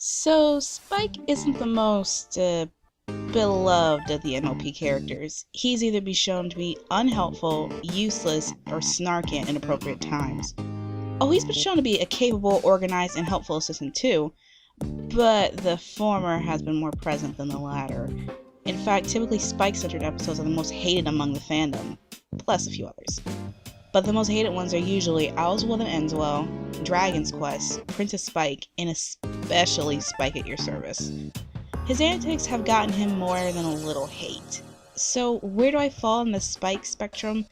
So, Spike isn't the most beloved of the MLP characters. He's either been shown to be unhelpful, useless, or snarky at inappropriate times. Oh, he's been shown to be a capable, organized, and helpful assistant too, but the former has been more present than the latter. In fact, typically Spike-centered episodes are the most hated among the fandom, plus a few others. But the most hated ones are usually Owl's Will That Ends Well, Dragon's Quest, Princess Spike, and especially Spike at Your Service. His antics have gotten him more than a little hate. So where do I fall in the Spike spectrum?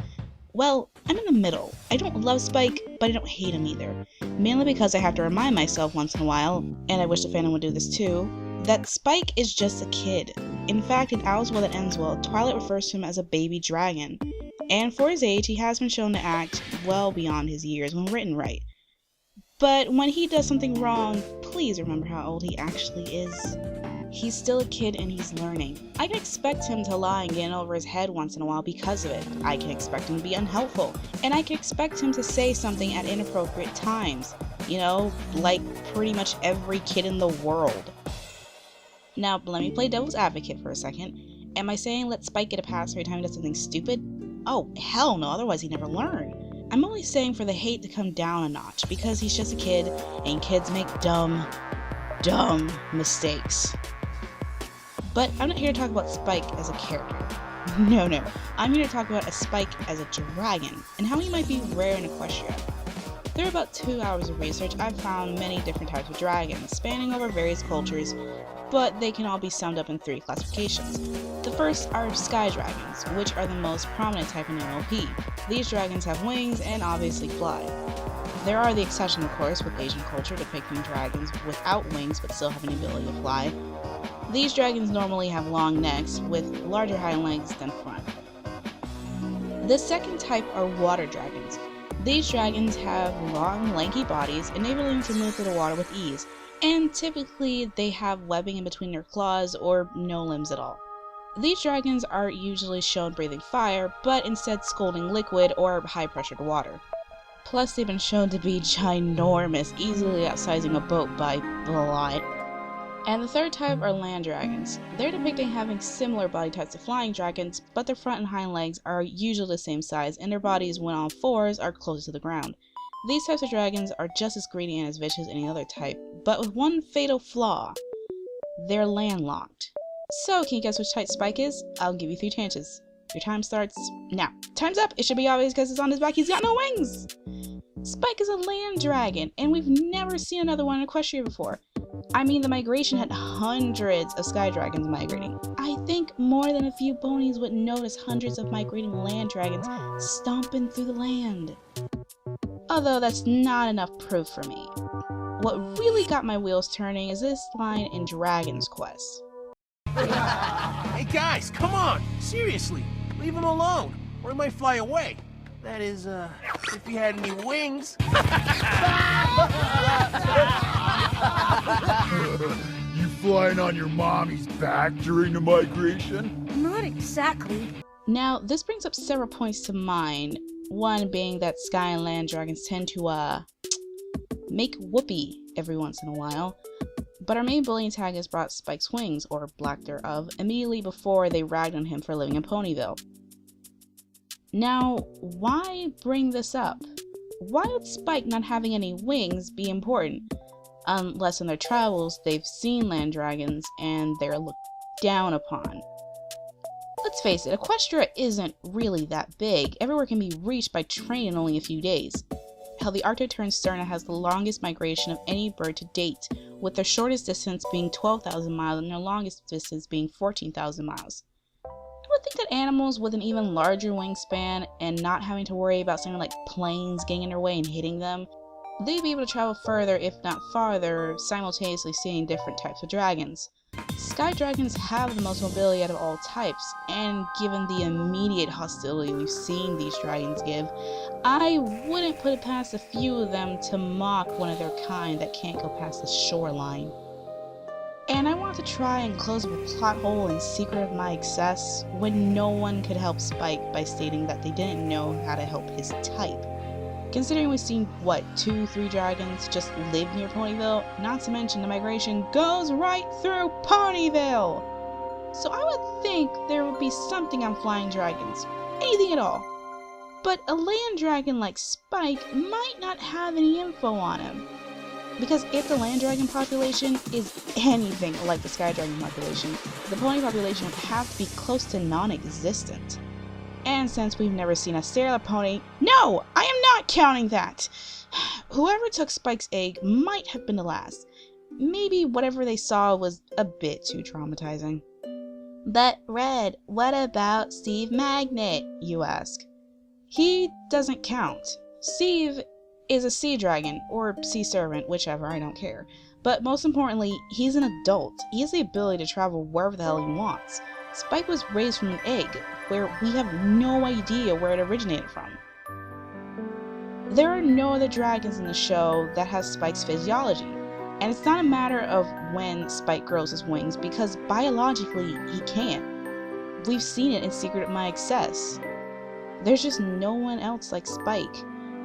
Well, I'm in the middle. I don't love Spike, but I don't hate him either. Mainly because I have to remind myself once in a while, and I wish the fandom would do this too, that Spike is just a kid. In fact, in Owl's Will That Ends Well, Twilight refers to him as a baby dragon. And for his age, he has been shown to act well beyond his years when written right. But when he does something wrong, please remember how old he actually is. He's still a kid and he's learning. I can expect him to lie and get in over his head once in a while because of it. I can expect him to be unhelpful. And I can expect him to say something at inappropriate times. You know, like pretty much every kid in the world. Now, let me play devil's advocate for a second. Am I saying let Spike get a pass every time he does something stupid? Oh, hell no, otherwise he'd never learn. I'm only saying for the hate to come down a notch, because he's just a kid, and kids make dumb mistakes. But I'm not here to talk about Spike as a character. No. I'm here to talk about a Spike as a dragon, and how he might be rare in Equestria. Through about 2 hours of research, I've found many different types of dragons, spanning over various cultures, but they can all be summed up in 3 classifications. The first are sky dragons, which are the most prominent type in MLP. These dragons have wings and obviously fly. There are the exceptions, of course, with Asian culture depicting dragons without wings but still having the ability to fly. These dragons normally have long necks with larger hind legs than front. The second type are water dragons. These dragons have long, lanky bodies, enabling them to move through the water with ease, and typically they have webbing in between their claws or no limbs at all. These dragons are usually shown breathing fire, but instead scolding liquid or high-pressured water. Plus, they've been shown to be ginormous, easily outsizing a boat by a lot. And the third type are land dragons. They're depicting having similar body types to flying dragons, but their front and hind legs are usually the same size, and their bodies, when on 4s, are closer to the ground. These types of dragons are just as greedy and as vicious as any other type, but with one fatal flaw: they're landlocked. So, can you guess which type Spike is? I'll give you 3 chances. Your time starts now. Time's up! It should be obvious because it's on his back. He's got no wings! Spike is a land dragon, and we've never seen another one in Equestria before. I mean, the migration had hundreds of sky dragons migrating. I think more than a few ponies would notice hundreds of migrating land dragons stomping through the land. Although that's not enough proof for me. What really got my wheels turning is this line in Dragon's Quest. Hey guys, come on! Seriously, leave him alone, or he might fly away. That is, if he had any wings. You flying on your mommy's back during the migration? Not exactly. Now, this brings up several points to mind. One being that sky and land dragons tend to, make whoopee every once in a while. But our main bully antagonist brought Spike's wings, or lack thereof, immediately before they ragged on him for living in Ponyville. Now, why bring this up? Why would Spike not having any wings be important? Unless in their travels they've seen land dragons and they're looked down upon. Let's face it, Equestria isn't really that big. Everywhere can be reached by train in only a few days. Hell, the Arctic tern sterna has the longest migration of any bird to date, with their shortest distance being 12,000 miles and their longest distance being 14,000 miles. I would think that animals with an even larger wingspan and not having to worry about something like planes getting in their way and hitting them, they'd be able to travel further, if not farther, simultaneously seeing different types of dragons. Sky dragons have the most mobility out of all types, and given the immediate hostility we've seen these dragons give, I wouldn't put it past a few of them to mock one of their kind that can't go past the shoreline. And I want to try and close the plot hole in Secret of My Excess when no one could help Spike by stating that they didn't know how to help his type. Considering we've seen, what, 2-3 dragons just live near Ponyville, not to mention the migration goes right through Ponyville! So I would think there would be something on flying dragons. Anything at all. But a land dragon like Spike might not have any info on him. Because if the land dragon population is anything like the sky dragon population, the pony population would have to be close to non-existent. And since we've never seen a sailor pony, no, I am not counting that! Whoever took Spike's egg might have been the last. Maybe whatever they saw was a bit too traumatizing. But Red, what about Steve Magnet, you ask? He doesn't count. Steve is a sea dragon, or sea servant, whichever, I don't care. But most importantly, he's an adult. He has the ability to travel wherever the hell he wants. Spike was raised from an egg, where we have no idea where it originated from. There are no other dragons in the show that has Spike's physiology, and it's not a matter of when Spike grows his wings, because biologically he can. We've seen it in Secret of My Excess. There's just no one else like Spike,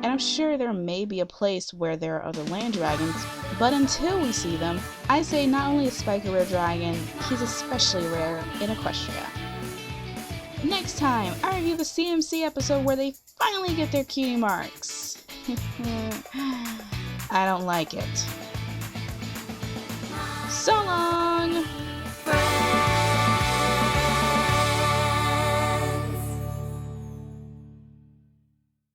and I'm sure there may be a place where there are other land dragons, but until we see them, I say not only is Spike a rare dragon, he's especially rare in Equestria. Next time, I review the CMC episode where they finally get their cutie marks. I don't like it. So long!